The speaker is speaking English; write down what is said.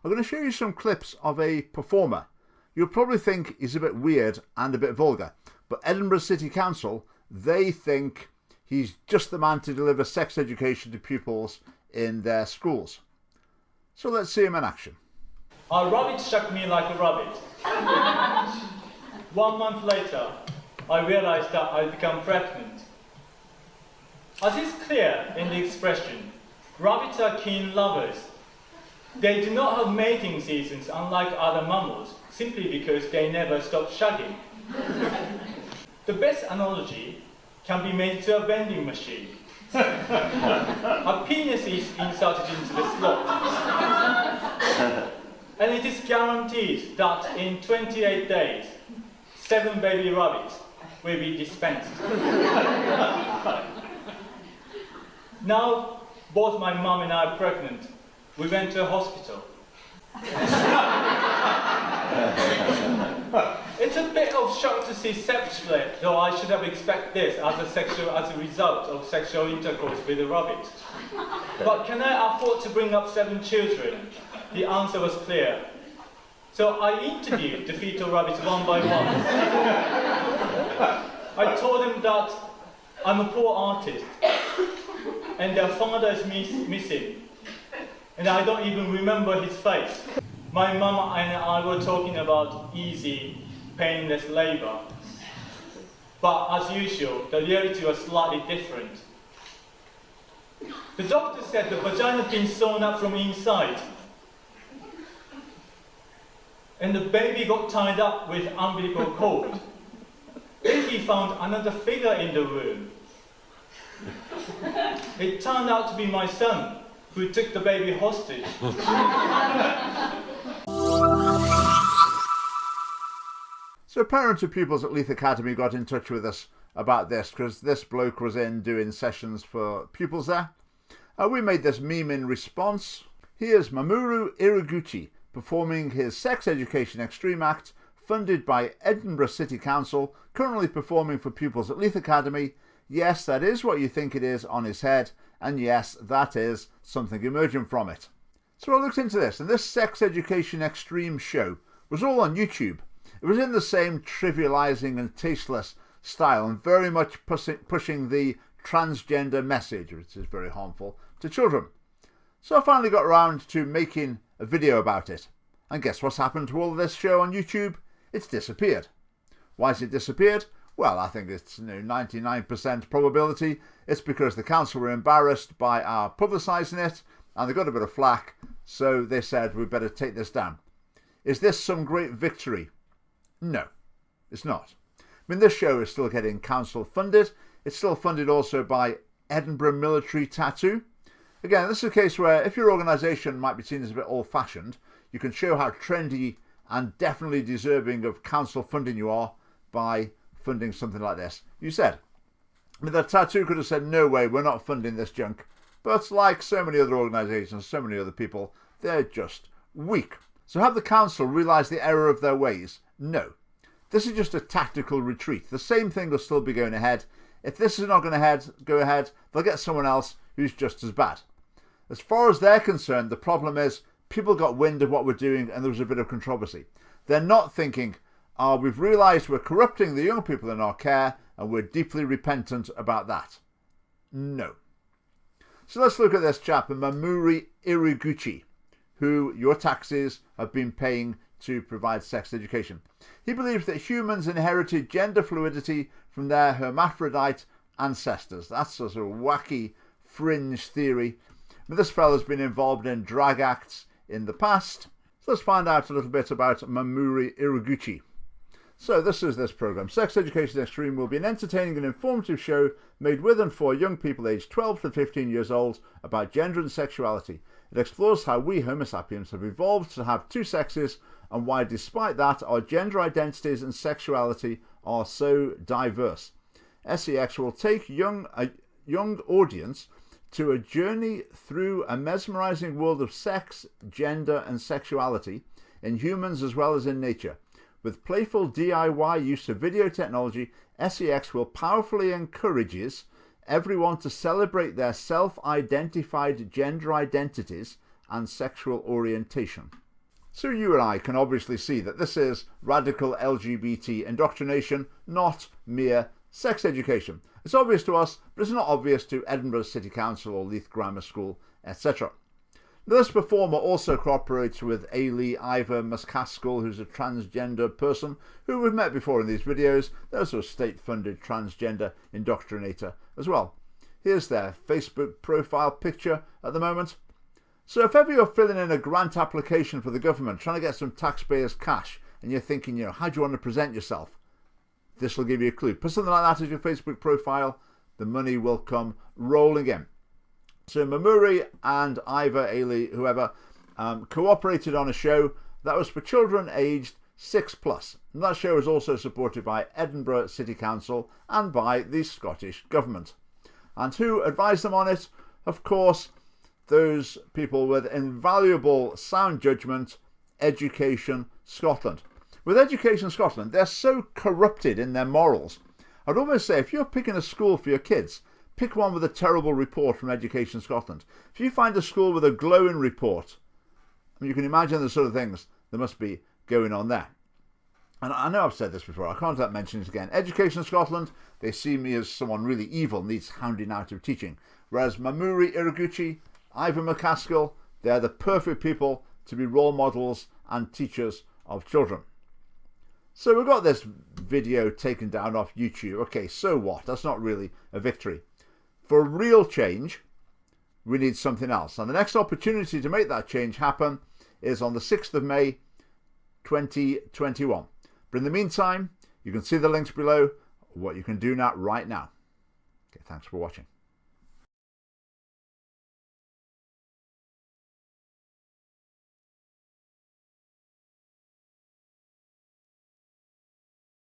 I'm going to show you some clips of a performer. You'll probably think he's a bit weird and a bit vulgar, but Edinburgh City Council, they think he's just the man to deliver sex education to pupils in their schools. So let's see him in action. A rabbit struck me like a rabbit. 1 month later, I realized that I'd become pregnant. As is clear in the expression, rabbits are keen lovers. They do not have mating seasons unlike other mammals, simply because they never stop shagging. The best analogy can be made to a vending machine. A penis is inserted into the slot. And it is guaranteed that in 28 days, 7 baby rabbits will be dispensed. Now, both my mum and I are pregnant. We went to a hospital. It's a bit of shock to see sexually, though I should have expected this as a result of sexual intercourse with a rabbit. But can I afford to bring up 7 children? The answer was clear. So I interviewed the fetal rabbits one by one. I told them that I'm a poor artist, and their father is missing, and I don't even remember his face. My mum and I were talking about easy, painless labor. But as usual, the reality was slightly different. The doctor said the vagina had been sewn up from inside, and the baby got tied up with umbilical cord. Then he found another figure in the room. It turned out to be my son, who took the baby hostage. So parents of pupils at Leith Academy got in touch with us about this because this bloke was in doing sessions for pupils there. We made this meme in response. Here's Mamoru Iraguchi performing his Sex Education Extreme act, funded by Edinburgh City Council, currently performing for pupils at Leith Academy. Yes, that is what you think it is on his head, and yes, that is something emerging from it. So I looked into this, and this Sex Education Extreme show was all on YouTube. It was in the same trivialising and tasteless style, and very much pushing the transgender message, which is very harmful to children. So I finally got around to making a video about it. And guess what's happened to all of this show on YouTube? It's disappeared. Why has it disappeared? Well, I think it's 99% probability it's because the council were embarrassed by our publicising it, and they got a bit of flack, so they said we better take this down. Is this some great victory? No, it's not. I mean, this show is still getting council funded. It's still funded also by Edinburgh Military Tattoo. Again, this is a case where if your organisation might be seen as a bit old-fashioned, you can show how trendy and definitely deserving of council funding you are by funding something like this. You said. I mean, the tattoo could have said, no way, we're not funding this junk. But like so many other organisations, so many other people, they're just weak. So have the council realised the error of their ways? No. This is just a tactical retreat. The same thing will still be going ahead. If this is not going to go ahead, they'll get someone else who's just as bad. As far as they're concerned, the problem is people got wind of what we're doing and there was a bit of controversy. They're not thinking, we've realised we're corrupting the young people in our care and we're deeply repentant about that. No. So let's look at this chap, Mamoru Iraguchi, who your taxes have been paying to provide sex education. He believes that humans inherited gender fluidity from their hermaphrodite ancestors. That's a sort of wacky fringe theory. But this fellow's been involved in drag acts in the past. So let's find out a little bit about Mamoru Iraguchi. So this is this programme. Sex Education Extreme will be an entertaining and informative show made with and for young people aged 12 to 15 years old about gender and sexuality. It explores how we Homo sapiens have evolved to have 2 sexes and why despite that our gender identities and sexuality are so diverse. SEX will take a young audience to a journey through a mesmerising world of sex, gender and sexuality in humans as well as in nature. With playful DIY use of video technology, SEX will powerfully encourages everyone to celebrate their self-identified gender identities and sexual orientation. So you and I can obviously see that this is radical LGBT indoctrination, not mere sex education. It's obvious to us, but it's not obvious to Edinburgh City Council or Leith Grammar School, etc. This performer also cooperates with Ailey Ivor McCaskill, who's a transgender person who we've met before in these videos. They're also a state-funded transgender indoctrinator as well. Here's their Facebook profile picture at the moment. So if ever you're filling in a grant application for the government, trying to get some taxpayers' cash, and you're thinking, how do you want to present yourself? This will give you a clue. Put something like that as your Facebook profile. The money will come rolling in. So Mamuri and Ivor, Ailey, whoever, cooperated on a show that was for children aged 6+. And that show is also supported by Edinburgh City Council and by the Scottish Government. And who advised them on it? Of course, those people with invaluable sound judgment, Education Scotland. With Education Scotland, they're so corrupted in their morals. I'd almost say if you're picking a school for your kids, pick one with a terrible report from Education Scotland. If you find a school with a glowing report, you can imagine the sort of things that must be going on there. And I know I've said this before, I can't mention it again. Education Scotland, they see me as someone really evil, needs hounding out of teaching. Whereas Mamuri Iraguchi, Ivor McCaskill, they're the perfect people to be role models and teachers of children. So we've got this video taken down off YouTube. Okay, so what? That's not really a victory. For real change, we need something else. And the next opportunity to make that change happen is on the 6th of May, 2021. But in the meantime, you can see the links below, what you can do now right now. Okay, thanks for watching.